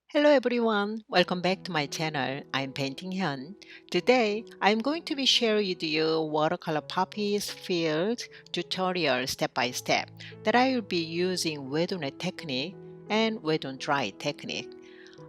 Hello everyone, welcome back to my channel. I'm Painting Hyun. Today, I'm going to be sharing with you watercolor poppies field tutorial step by step that I will be using wet on wet technique and wet on dry technique.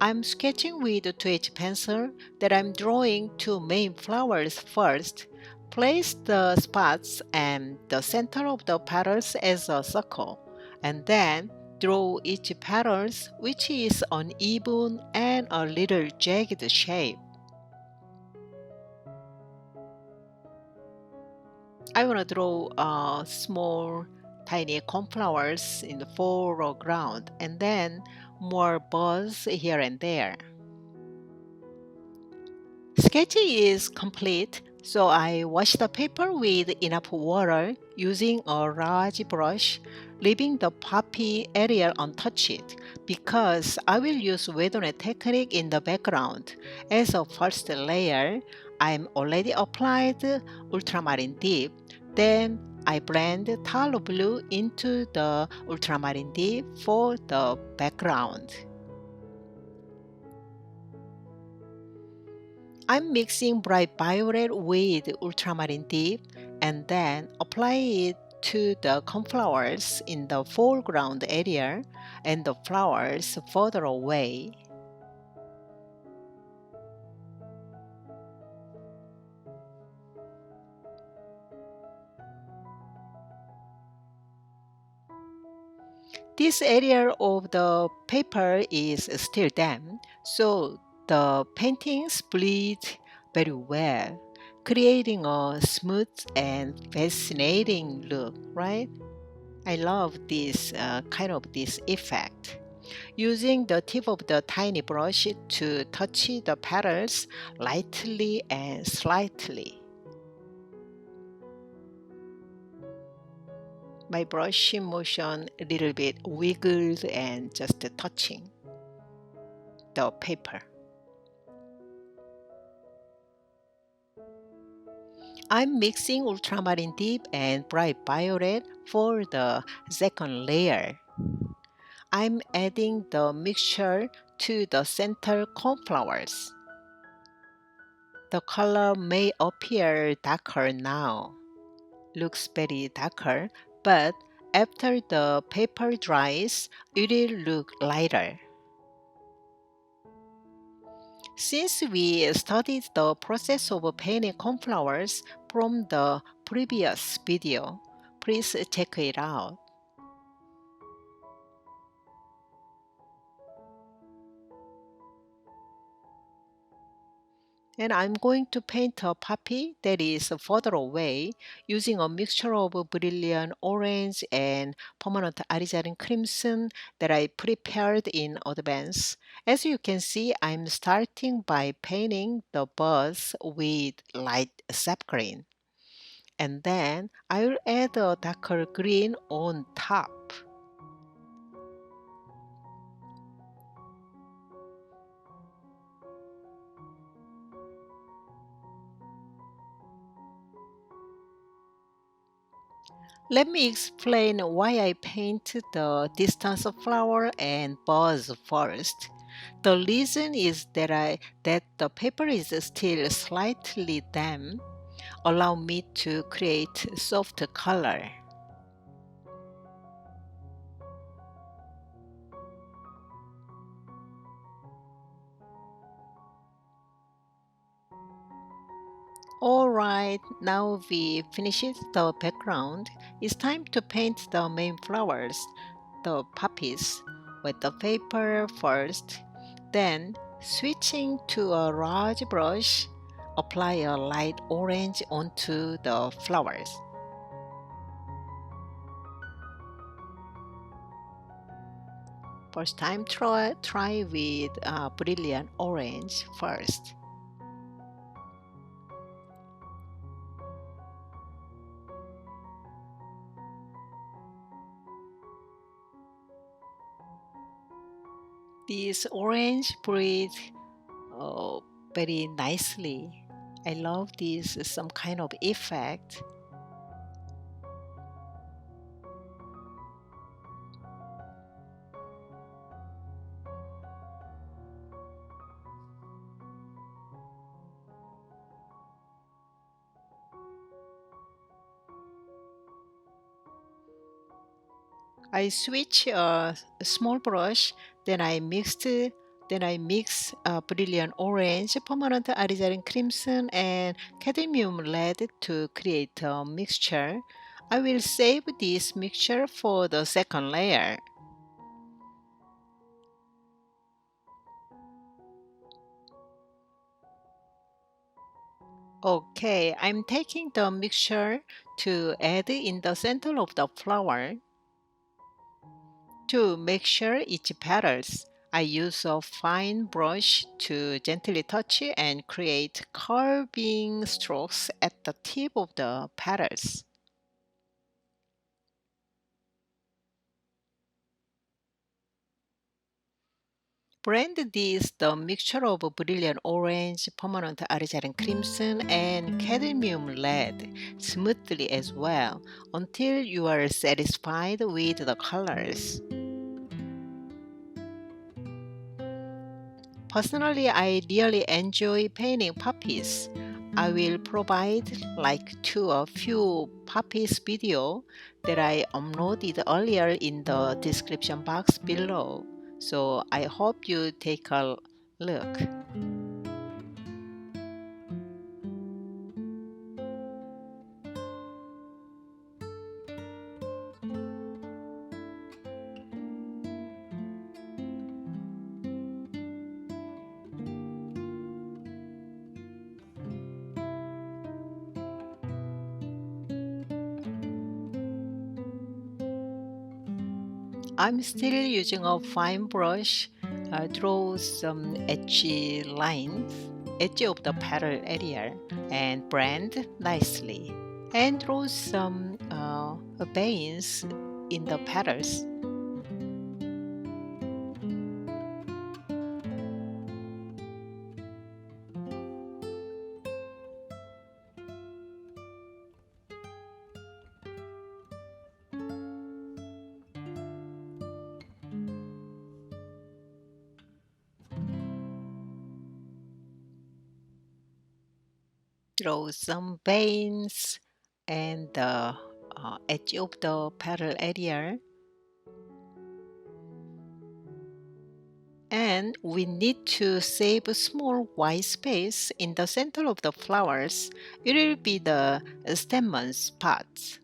I'm sketching with a 2H pencil that I'm drawing two main flowers first. Place the spots and the center of the petals as a circle, and then draw each petals which is uneven and a little jagged shape. I want to draw small tiny cornflowers in the foreground and then more buds here and there. Sketching is complete, so I wash the paper with enough water using a large brush, leaving the poppy area untouched because I will use wet on technique in the background. As a first layer, I'm already applied ultramarine dip. Then I blend phthalo blue into the ultramarine dip for the background. I'm mixing bright violet with ultramarine deep and then apply it to the cornflowers in the foreground area and the flowers further away. This area of the paper is still damp, so the paintings bleed very well, creating a smooth and fascinating look, right? I love this kind of this effect. Using the tip of the tiny brush to touch the petals lightly and slightly. My brushing motion a little bit wiggled and just touching the paper. I'm mixing ultramarine deep and bright violet for the second layer. I'm adding the mixture to the center cornflowers. The color may appear darker now. Looks very darker, but after the paper dries, it will look lighter. Since we studied the process of painting cornflowers from the previous video, please check it out. And I'm going to paint a poppy that is further away using a mixture of brilliant orange and permanent alizarine crimson that I prepared in advance. As you can see, I'm starting by painting the buds with light sap green. And then I will add a darker green on top. Let me explain why I paint the distance flower and buds first. The reason is that the paper is still slightly damp, allow me to create soft color. Alright, now we finished the background. It's time to paint the main flowers, the poppies, with the paper first. Then, switching to a large brush, apply a light orange onto the flowers. First time try with brilliant orange first. This orange breathes very nicely. I love this some kind of effect. I switch a small brush, then I mix brilliant orange, permanent alizarin crimson, and cadmium red to create a mixture. I will save this mixture for the second layer. Okay, I'm taking the mixture to add in the center of the flower. To make sure each petals, I use a fine brush to gently touch and create curving strokes at the tip of the petals. Blend this the mixture of brilliant orange, permanent alizarin crimson, and cadmium red smoothly as well until you are satisfied with the colors. Personally, I really enjoy painting poppies. I will provide like to a few poppies video that I uploaded earlier in the description box below. So I hope you take a look. I'm still using a fine brush, draw some edgy lines, edge of the petal area, and blend nicely. And draw some veins in the petals. Draw some veins and the edge of the petal area. And we need to save a small white space in the center of the flowers. It will be the stamens parts.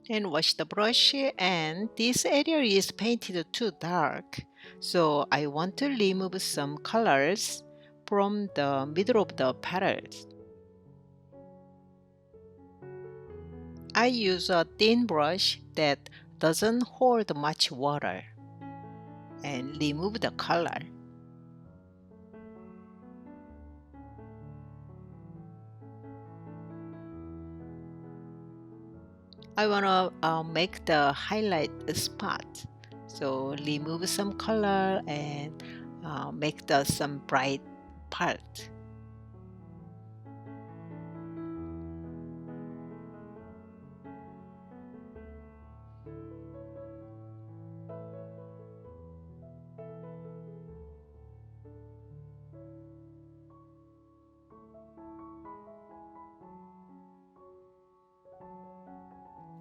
And wash the brush, and this area is painted too dark, so I want to remove some colors from the middle of the petals. I use a thin brush that doesn't hold much water and remove the color. I want to make the highlight spot, so remove some color and make the some bright part.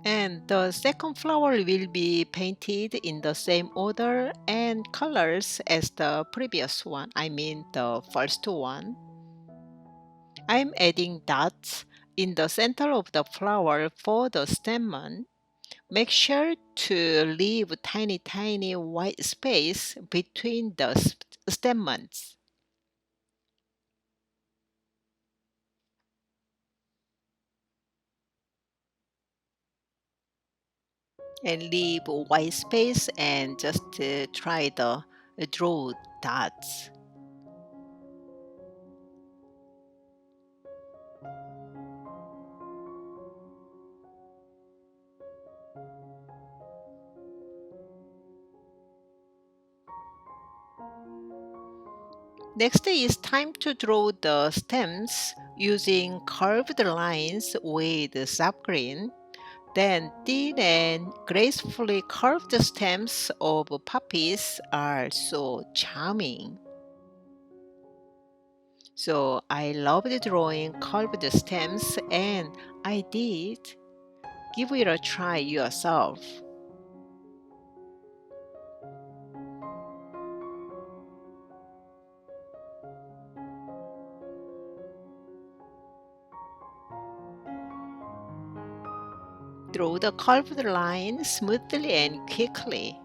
And the second flower will be painted in the same order and colors as the previous one, I mean the first one. I'm adding dots in the center of the flower for the stamen. Make sure to leave tiny white space between the stamens. And leave white space and just try the draw dots. Next is time to draw the stems using curved lines with soft green. Then thin and gracefully curved stems of poppies are so charming. So I loved drawing curved stems and I did. Give it a try yourself. Draw the curved line smoothly and quickly.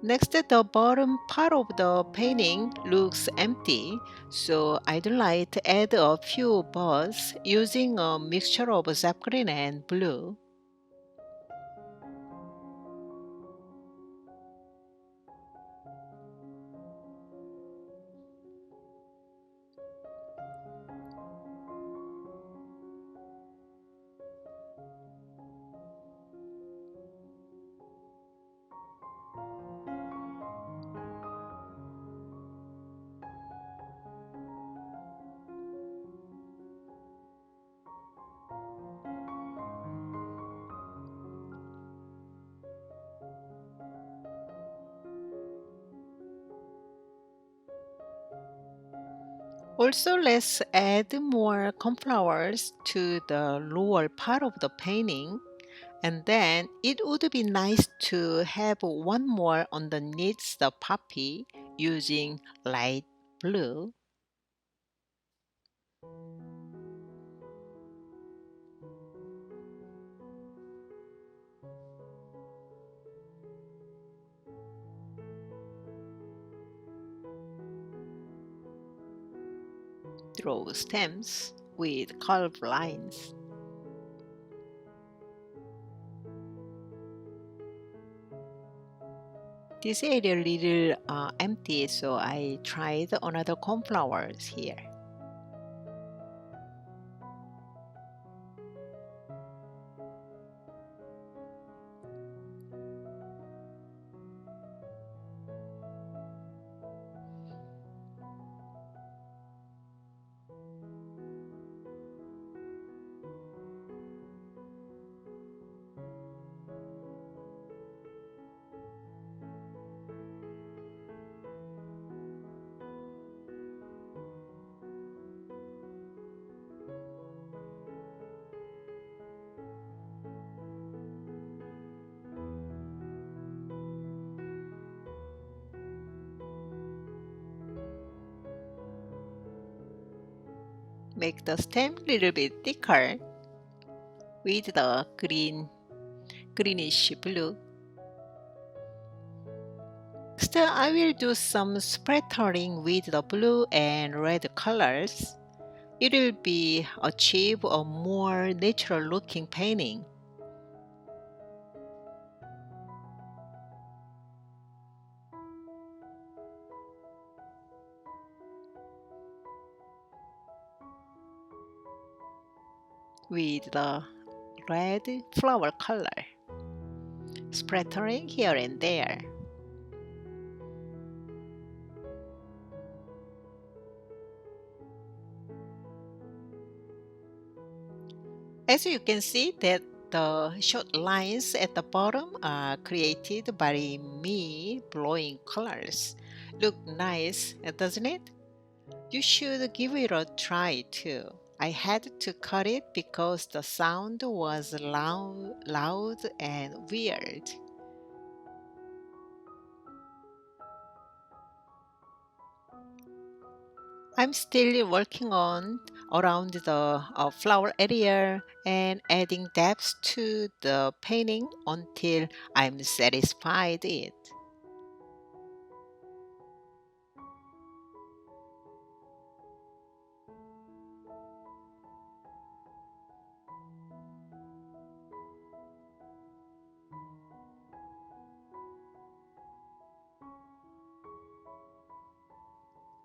Next, the bottom part of the painting looks empty, so I'd like to add a few birds using a mixture of sap green and blue. Also, let's add more cornflowers to the lower part of the painting. And then it would be nice to have one more underneath the poppy using light blue. Draw stems with curved lines. This area a little empty, so I tried another cornflowers here. Make the stem a little bit thicker with the greenish blue. Next, I will do some splattering with the blue and red colors. It will be achieve a more natural looking painting. With the red flower color, splattering here and there. As you can see that the short lines at the bottom are created by me blowing colors. Look nice, doesn't it? You should give it a try too. I had to cut it because the sound was loud and weird. I'm still working on around the flower area and adding depth to the painting until I'm satisfied it.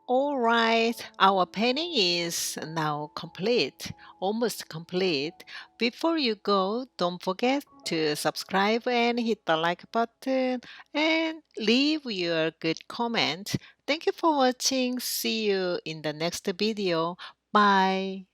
Alright, our painting is now complete, almost complete. Before you go, don't forget to subscribe and hit the like button and leave your good comment. Thank you for watching. See you in the next video. Bye.